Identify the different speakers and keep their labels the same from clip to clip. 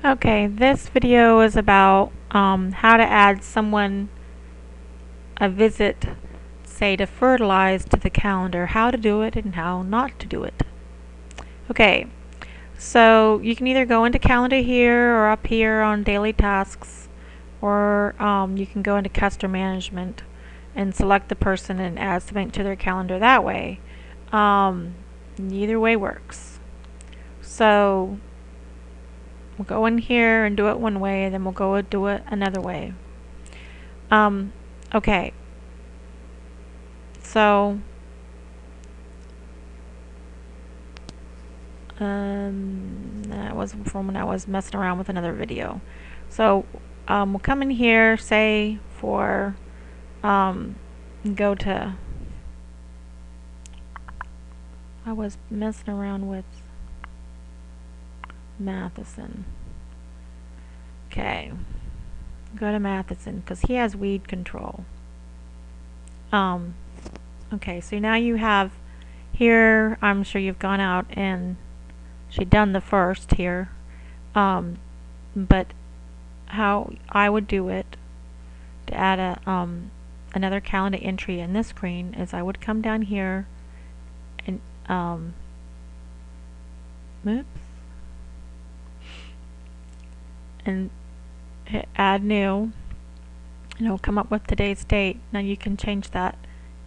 Speaker 1: Okay, this video is about how to add someone a visit, say to fertilize, to the calendar, how to do it and how not to do it. Okay, so you can either go into calendar here or up here on daily tasks, or you can go into customer management and select the person and add something to their calendar that way. Either way works. So we'll go in here and do it one way, and then we'll go do it another way. Okay, so that was from when I was messing around with another video. So we'll come in here, say for go to, I was messing around with Matheson. Okay, go to Matheson because he has weed control. Okay, so now you have here, I'm sure you've gone out and she'd done the first here, but how I would do it to add a another calendar entry in this screen is I would come down here and oops, and hit add new, and it'll come up with today's date. Now you can change that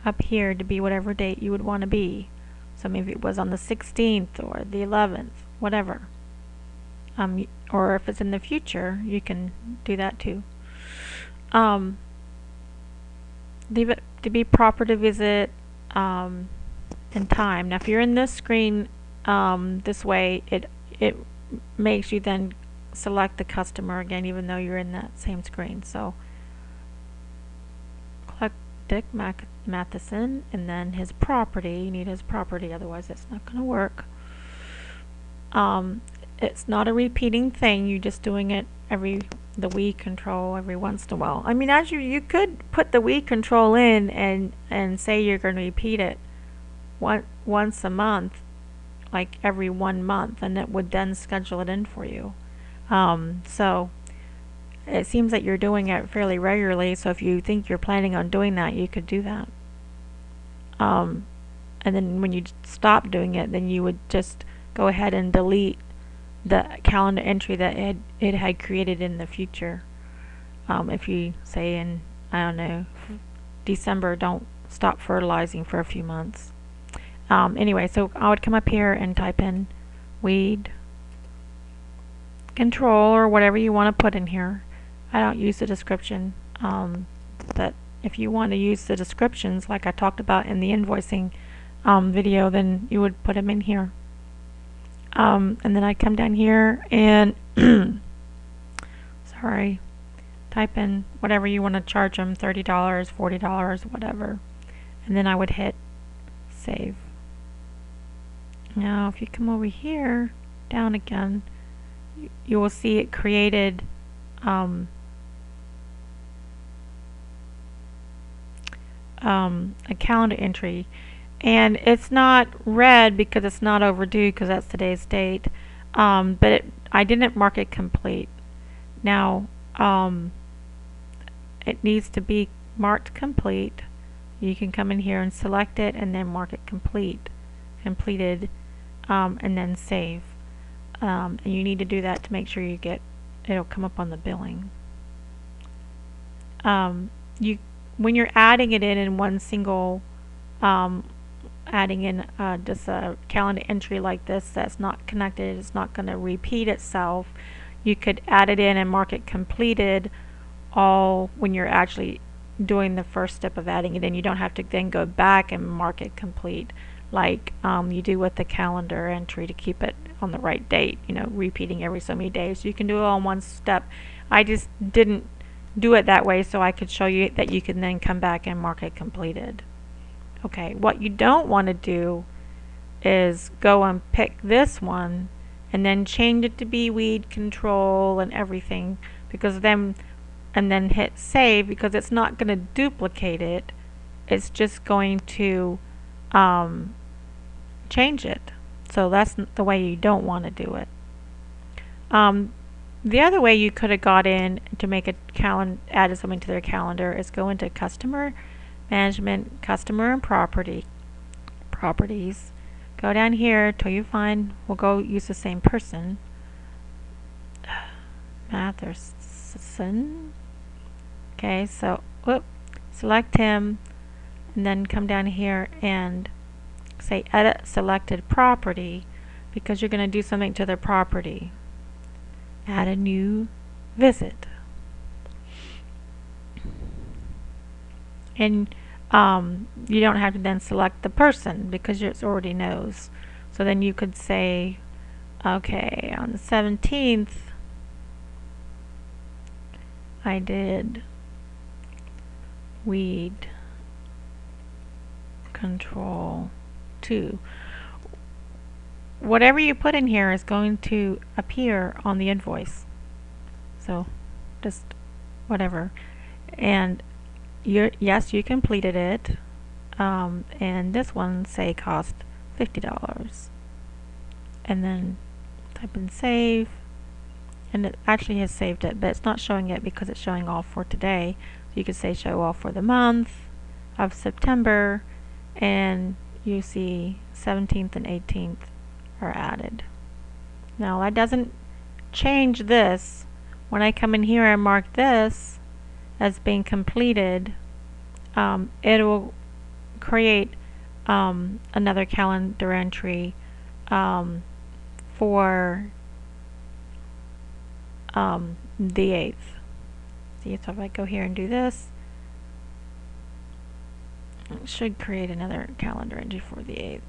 Speaker 1: up here to be whatever date you would want to be. So maybe it was on the 16th or the 11th, whatever. Or if it's in the future, you can do that too. Leave it to be proper to visit and time. Now if you're in this screen this way, it makes you then select the customer again even though you're in that same screen. So click Dick Matheson and then his property. You need his property, otherwise it's not going to work. It's not a repeating thing, you're just doing it the weed control every once in a while. I mean, as you could put the weed control in and say you're going to repeat it once a month, like every 1 month, and it would then schedule it in for you. So it seems that you're doing it fairly regularly, so if you think you're planning on doing that, you could do that. And then when you stop doing it, then you would just go ahead and delete the calendar entry that it had created in the future. If you say in, I don't know, December, don't stop fertilizing for a few months. Anyway, so I would come up here and type in weed control or whatever you want to put in here. I don't use the description, but if you want to use the descriptions like I talked about in the invoicing video, then you would put them in here. And then I come down here and sorry, type in whatever you want to charge them, $30, $40, whatever, and then I would hit save. Now if you come over here down again, you will see it created a calendar entry, and it's not red because it's not overdue because that's today's date, but I didn't mark it complete. Now it needs to be marked complete. You can come in here and select it and then mark it completed, and then save. And you need to do that to make sure you get, it'll come up on the billing. When you're adding it in one single, adding in just a calendar entry like this that's not connected, it's not going to repeat itself, you could add it in and mark it completed all when you're actually doing the first step of adding it in. You don't have to then go back and mark it complete like you do with the calendar entry to keep it on the right date, you know, repeating every so many days. You can do it all in one step. I just didn't do it that way so I could show you that you can then come back and mark it completed. Okay, what you don't want to do is go and pick this one and then change it to be weed control and everything, because then, and then hit save, because it's not going to duplicate it, it's just going to change it. So that's the way you don't want to do it. The other way you could have got in to make a added something to their calendar is go into customer management, customer and properties. Go down here till you find, we'll go use the same person. Matherson. Okay, so select him and then come down here and say edit selected property because you're going to do something to their property. Add a new visit. And you don't have to then select the person because it already knows. So then you could say, okay, on the 17th, I did weed control 2. Whatever you put in here is going to appear on the invoice. So just whatever. And yes, you completed it. And this one, say, cost $50. And then type in save. And it actually has saved it, but it's not showing it because it's showing all for today. So you could say show all for the month of September, and you see 17th and 18th are added. Now that doesn't change this. When I come in here and mark this as being completed, it will create another calendar entry for the 8th. See, so if I go here and do this, it should create another calendar entry for the 8th.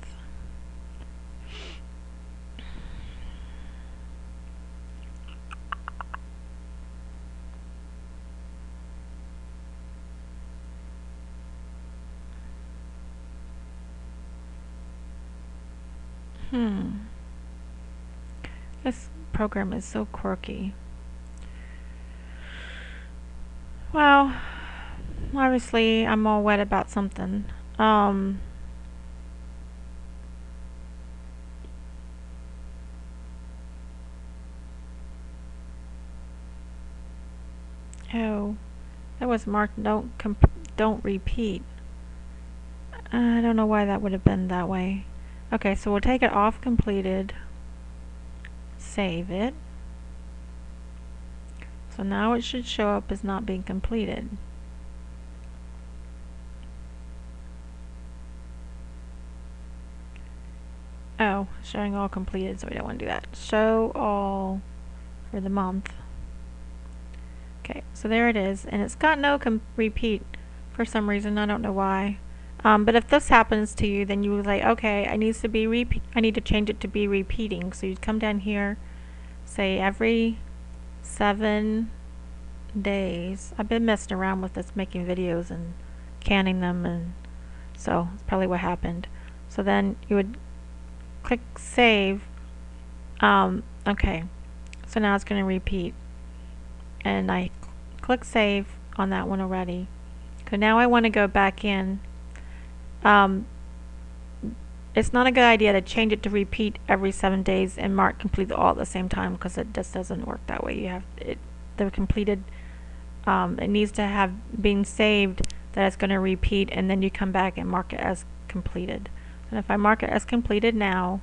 Speaker 1: This program is so quirky. Well, obviously I'm all wet about something. Oh, that was marked don't repeat. I don't know why that would have been that way. Okay, so we'll take it off completed, save it. So now it should show up as not being completed. Oh, showing all completed, so we don't want to do that. Show all for the month. Okay, so there it is, and it's got no repeat for some reason. I don't know why. But if this happens to you, then you would say, okay, I need to change it to be repeating. So you'd come down here, say every 7 days. I've been messing around with this, making videos and canning them, and so that's probably what happened. So then you would click save. Okay, so now it's going to repeat, and I click save on that one already. So now I want to go back in. It's not a good idea to change it to repeat every 7 days and mark complete all at the same time, because it just doesn't work that way. You have they're completed. It needs to have been saved that it's going to repeat, and then you come back and mark it as completed. And if I mark it as completed now,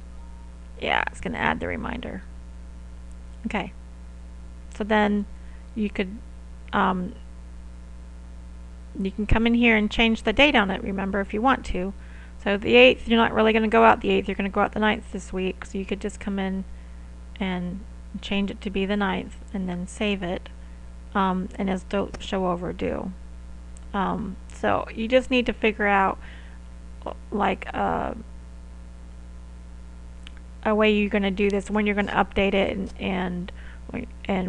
Speaker 1: yeah, it's going to add the reminder. Okay, so then you could you can come in here and change the date on it, remember, if you want to. So the 8th, you're not really going to go out the 8th, you're going to go out the 9th this week, so you could just come in and change it to be the 9th and then save it, and as don't show overdue. So you just need to figure out like a way you're going to do this, when you're going to update it, and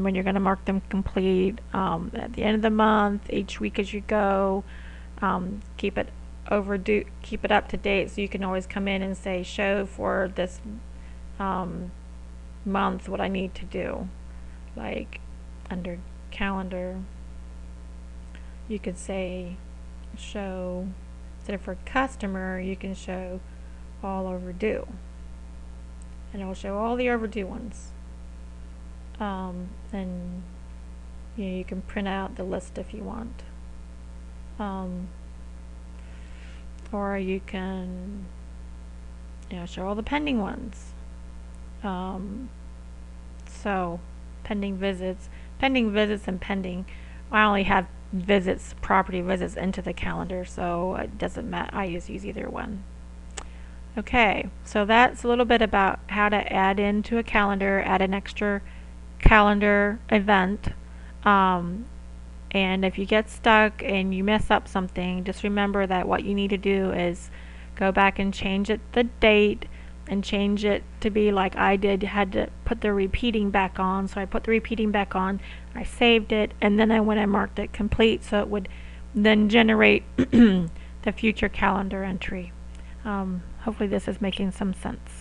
Speaker 1: when you're going to mark them complete, at the end of the month, each week as you go. Keep it up to date, so you can always come in and say show for this month what I need to do. Like under calendar, you could say show, instead of for customer, you can show all overdue, and it will show all the overdue ones. And you can print out the list if you want. Or you can show all the pending ones. So pending visits and pending. I only have property visits into the calendar, so it doesn't matter. I just use either one. Okay, so that's a little bit about how to add into a calendar, add an extra calendar event. And if you get stuck and you mess up something, just remember that what you need to do is go back and change the date, and change it to be like I did, had to put the repeating back on. So I put the repeating back on, I saved it, and then I went and marked it complete, so it would then generate the future calendar entry. Hopefully this is making some sense.